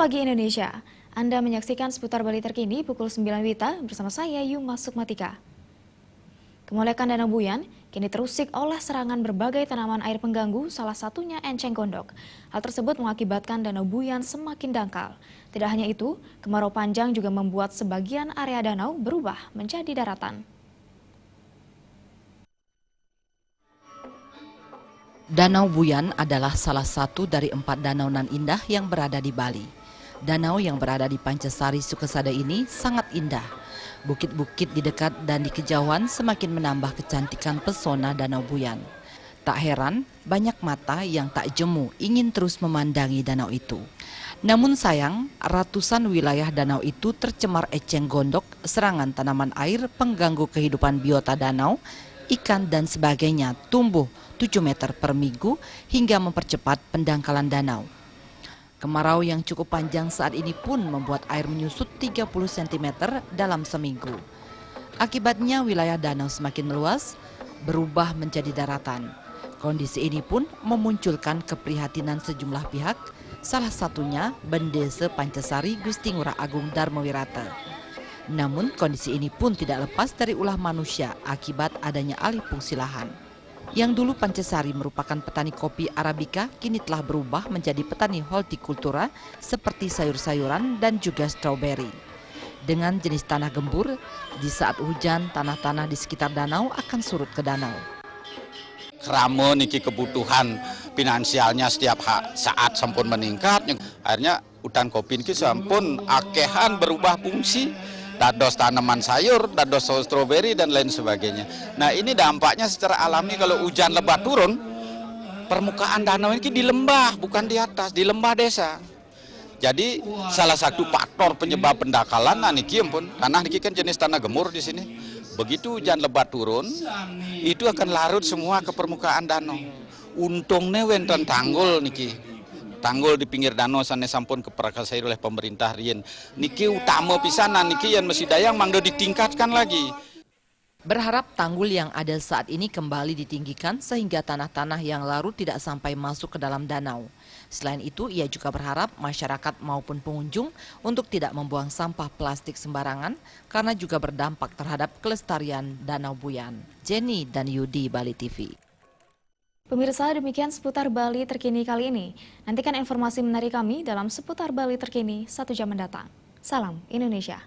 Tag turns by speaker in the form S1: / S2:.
S1: Selamat pagi Indonesia. Anda menyaksikan seputar Bali terkini pukul 9 WITA bersama saya Yuma Sukmatika. Kemolekan Danau Buyan kini terusik oleh serangan berbagai tanaman air pengganggu, salah satunya enceng gondok. Hal tersebut mengakibatkan Danau Buyan semakin dangkal. Tidak hanya itu, kemarau panjang juga membuat sebagian area danau berubah menjadi daratan.
S2: Danau Buyan adalah salah satu dari 4 danau nan indah yang berada di Bali. Danau yang berada di Pancasari Sukesada ini sangat indah. Bukit-bukit di dekat dan di kejauhan semakin menambah kecantikan pesona Danau Buyan. Tak heran, banyak mata yang tak jemu ingin terus memandangi danau itu. Namun sayang, ratusan wilayah danau itu tercemar eceng gondok, serangan tanaman air, pengganggu kehidupan biota danau, ikan dan sebagainya tumbuh 7 meter per minggu hingga mempercepat pendangkalan danau. Kemarau yang cukup panjang saat ini pun membuat air menyusut 30 cm dalam seminggu. Akibatnya wilayah danau semakin meluas, berubah menjadi daratan. Kondisi ini pun memunculkan keprihatinan sejumlah pihak, salah satunya Bendese Pancasari Gusti Ngurah Agung Darmawirata. Namun kondisi ini pun tidak lepas dari ulah manusia akibat adanya alih fungsi lahan. Yang dulu Pancasari merupakan petani kopi Arabica kini telah berubah menjadi petani hortikultura seperti sayur-sayuran dan juga stroberi. Dengan jenis tanah gembur, di saat hujan tanah-tanah di sekitar danau akan surut ke danau.
S3: Kerama niki kebutuhan finansialnya setiap saat sampun meningkat. Akhirnya hutan kopi niki sampun akehan berubah fungsi. Dados tanaman sayur, dados stroberi dan lain sebagainya. Nah ini dampaknya secara alami kalau hujan lebat turun, permukaan danau ini di lembah, bukan di atas, di lembah desa. Jadi salah satu faktor penyebab pendangkalan, nah niki pun, tanah niki kan jenis tanah gemur di sini. Begitu hujan lebat turun, itu akan larut semua ke permukaan danau. Untungnya wonten tanggul niki. Tanggul di pinggir danau sana sampun keprakarsai oleh pemerintah rien. Niki utama pisanan niki yang mesti dayang mangdo ditingkatkan lagi.
S2: Berharap tanggul yang ada saat ini kembali ditinggikan sehingga tanah-tanah yang larut tidak sampai masuk ke dalam danau. Selain itu, ia juga berharap masyarakat maupun pengunjung untuk tidak membuang sampah plastik sembarangan karena juga berdampak terhadap kelestarian Danau Buyan. Jenny dan Yudi, Bali TV.
S1: Pemirsa, demikian seputar Bali terkini kali ini. Nantikan informasi menarik kami dalam seputar Bali terkini 1 jam mendatang. Salam Indonesia.